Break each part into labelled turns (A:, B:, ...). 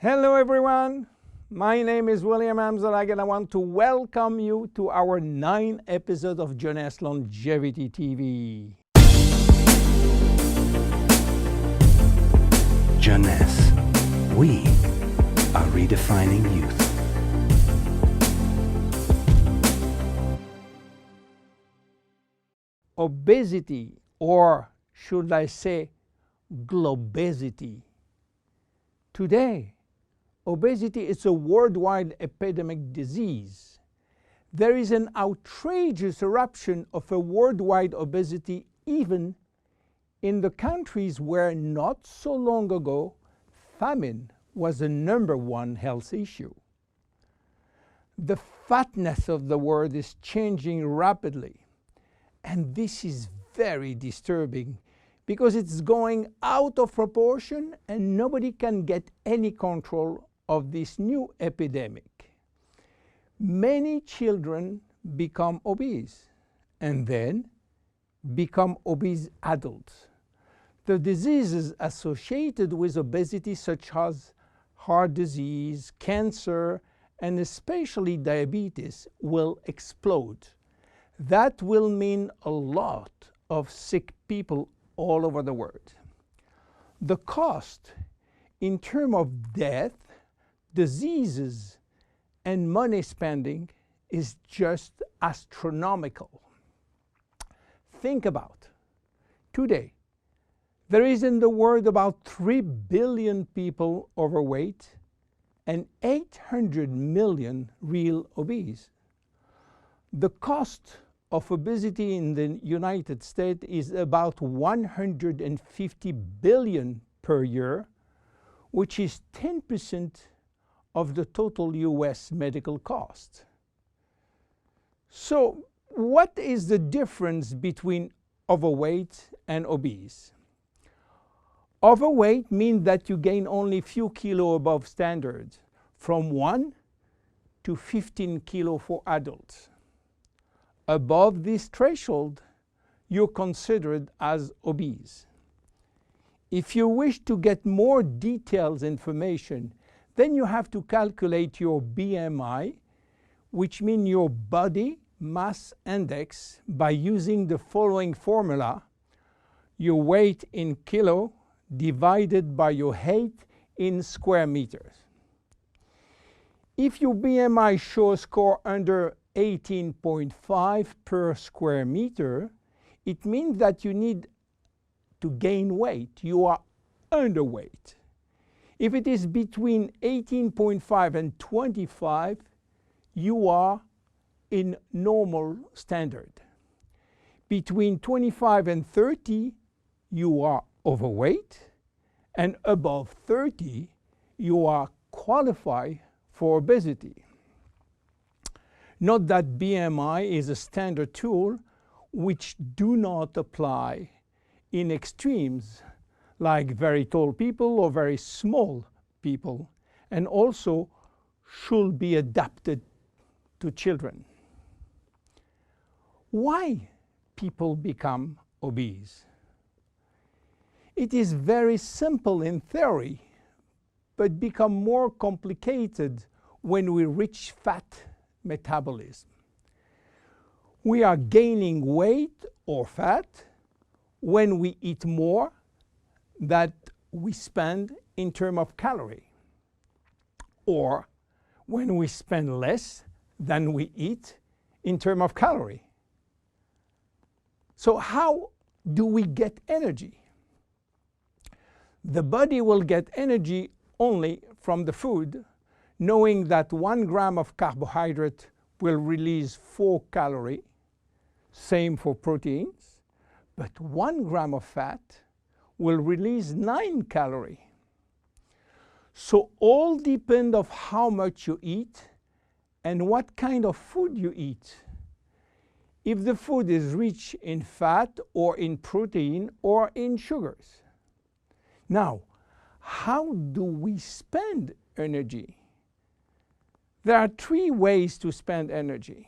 A: Hello everyone, my name is William Amzalag and I want to welcome you to our 9th episode of Jeunesse Longevity TV.
B: Jeunesse, we are redefining youth.
A: Obesity, or should I say globesity. Today, obesity is a worldwide epidemic disease. There is an outrageous eruption of a worldwide obesity even in the countries where not so long ago famine was the #1 health issue. The fatness of the world is changing rapidly, and this is very disturbing because it's going out of proportion and nobody can get any control of this new epidemic. Many children become obese and then become obese adults. The diseases associated with obesity, such as heart disease, cancer, and especially diabetes, will explode. That will mean a lot of sick people all over the world. The cost in terms of death, diseases, and money spending is just astronomical. Think about today. There is in the world about 3 billion people overweight and 800 million real obese. The cost of obesity in the United States is about $150 billion per year, which is 10% of the total US medical cost. So, what is the difference between overweight and obese? Overweight means that you gain only a few kilos above standard, from 1 to 15 kilos for adults. Above this threshold, you're considered as obese. If you wish to get more detailed information, then you have to calculate your BMI, which means your body mass index, by using the following formula: your weight in kilo divided by your height in square meters. If your BMI shows a score under 18.5 per square meter, it means that you need to gain weight. You are underweight. If it is between 18.5 and 25, you are in normal standard. Between 25 and 30, you are overweight, and above 30, you are qualified for obesity. Note that BMI is a standard tool which do not apply in extremes like very tall people or very small people, and also should be adapted to children. Why people become obese? It is very simple in theory, but become more complicated when we reach fat metabolism. We are gaining weight or fat when we eat more than we spend in terms of calorie, or when we spend less than we eat in terms of calorie. So how do we get energy? The body will get energy only from the food, knowing that 1 gram of carbohydrate will release 4 calories, same for proteins, but 1 gram of fat will release 9 calories. So all depend on how much you eat and what kind of food you eat. If the food is rich in fat or in protein or in sugars. Now, how do we spend energy? There are 3 ways to spend energy.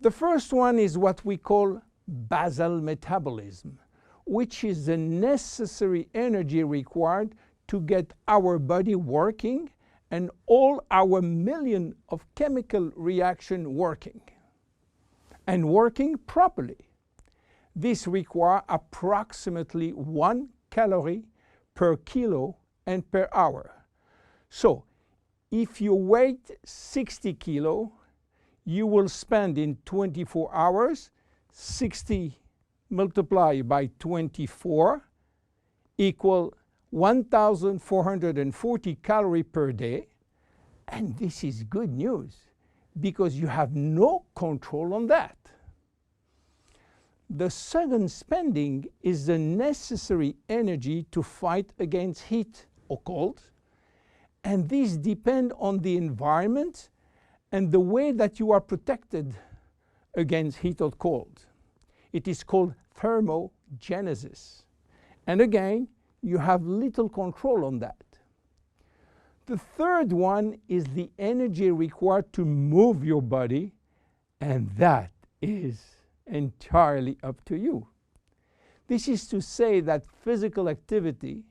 A: The first one is what we call basal metabolism, which is the necessary energy required to get our body working and all our million of chemical reaction working and working properly. This requires approximately 1 calorie per kilo and per hour. So if you weigh 60 kilo, you will spend in 24 hours 60 multiplied by 24 equal 1,440 calories per day. And this is good news because you have no control on that. The second spending is the necessary energy to fight against heat or cold. And these depend on the environment and the way that you are protected against heat or cold. It is called thermogenesis. And again, you have little control on that. The third one is the energy required to move your body, and that is entirely up to you. This is to say that physical activity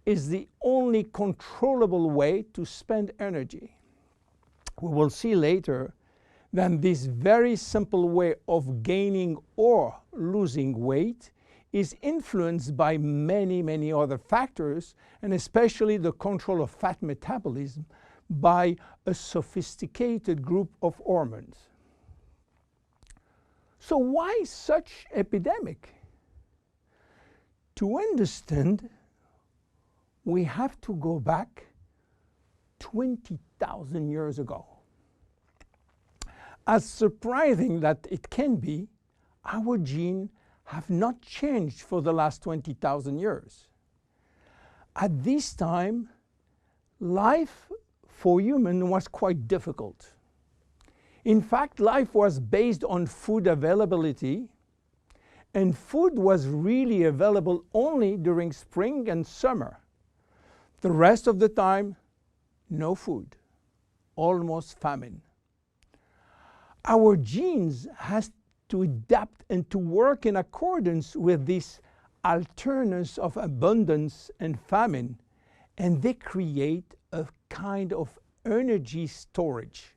A: is the only controllable way to spend energy. We will see later that this very simple way of gaining or losing weight is influenced by many, many other factors, and especially the control of fat metabolism by a sophisticated group of hormones. So why such epidemic? To understand, we have to go back 20,000 years ago. As surprising that it can be, our genes have not changed for the last 20,000 years. At this time, life for humans was quite difficult. In fact, life was based on food availability, and food was really available only during spring and summer. The rest of the time, no food, almost famine. Our genes has to adapt and to work in accordance with this alternance of abundance and famine, and they create a kind of energy storage.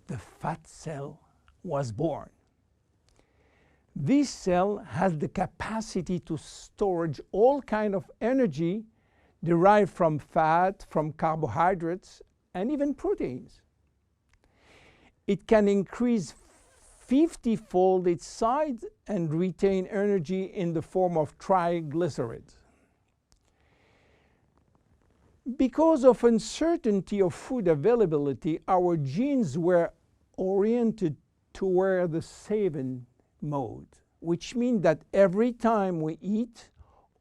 A: The fat cell was born. This cell has the capacity to storage all kind of energy derived from fat, from carbohydrates, and even proteins. It can increase 50-fold its size and retain energy in the form of triglycerides. Because of uncertainty of food availability, our genes were oriented toward the saving mode, which means that every time we eat,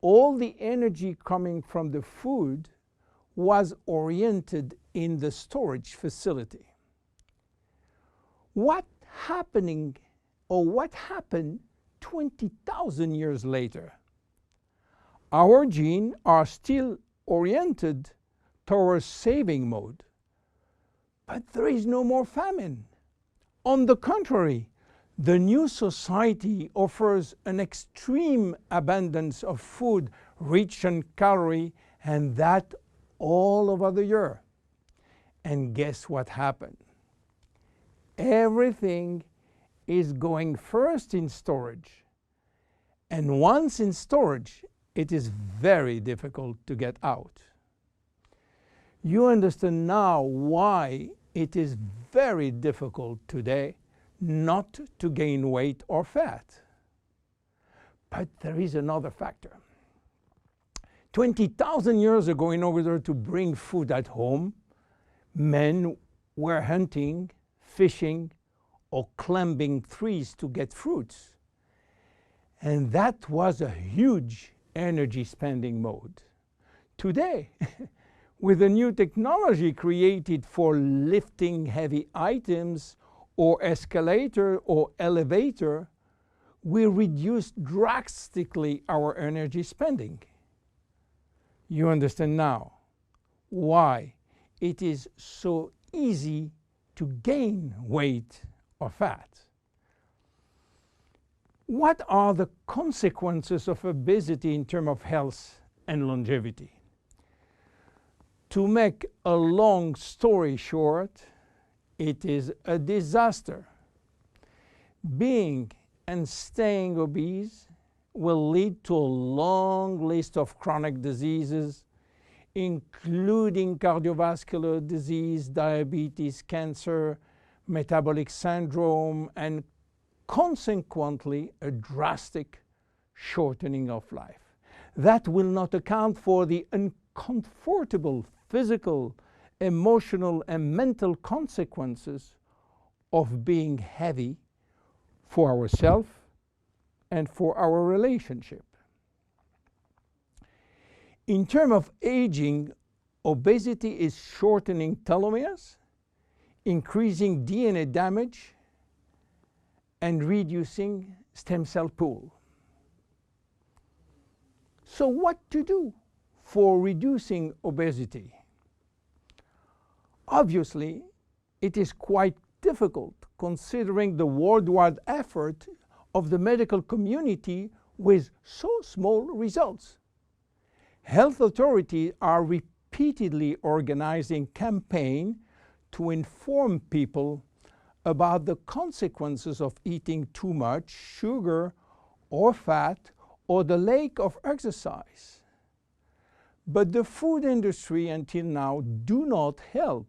A: all the energy coming from the food was oriented in the storage facility. What happened 20,000 years later? Our genes are still oriented towards saving mode, but there is no more famine. On the contrary, the new society offers an extreme abundance of food rich in calories, and that all over the year. And guess what happened? Everything is going first in storage. And once in storage, it is very difficult to get out. You understand now why it is very difficult today not to gain weight or fat. But there is another factor. 20,000 years ago, in order to bring food at home, men were hunting, fishing, or climbing trees to get fruits. And that was a huge energy spending mode. Today, with a new technology created for lifting heavy items or escalator or elevator, we reduce drastically our energy spending. You understand now why it is so easy to gain weight or fat. What are the consequences of obesity in terms of health and longevity? To make a long story short, it is a disaster. Being and staying obese will lead to a long list of chronic diseases, including cardiovascular disease, diabetes, cancer, metabolic syndrome, and consequently a drastic shortening of life. That will not account for the uncomfortable physical, emotional, and mental consequences of being heavy for ourselves and for our relationship. In terms of aging, obesity is shortening telomeres, increasing DNA damage, and reducing stem cell pool. So what to do for reducing obesity? Obviously, it is quite difficult considering the worldwide effort of the medical community with so small results. Health authorities are repeatedly organizing campaigns to inform people about the consequences of eating too much sugar or fat or the lack of exercise. But the food industry until now do not help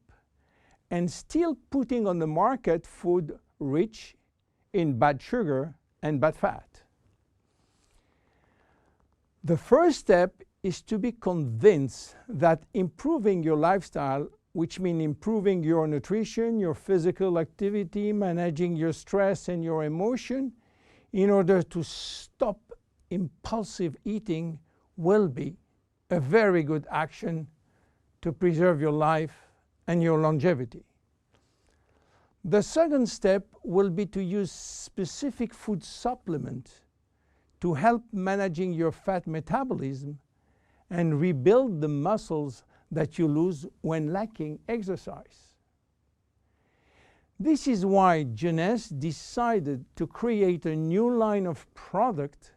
A: and still putting on the market food rich in bad sugar and bad fat. The first step is to be convinced that improving your lifestyle, which means improving your nutrition, your physical activity, managing your stress and your emotion, in order to stop impulsive eating, will be a very good action to preserve your life and your longevity. The second step will be to use specific food supplements to help managing your fat metabolism and rebuild the muscles that you lose when lacking exercise. This is why Jeunesse decided to create a new line of product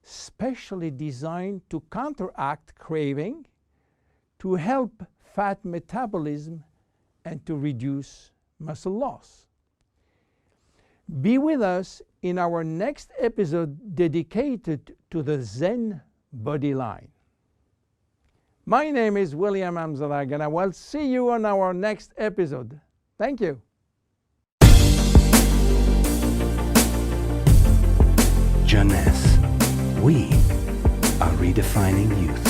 A: specially designed to counteract craving, to help fat metabolism, and to reduce muscle loss. Be with us in our next episode dedicated to the Zen Body line. My name is William Amzalag, and I will see you on our next episode. Thank you.
B: Jeunesse. We are redefining youth.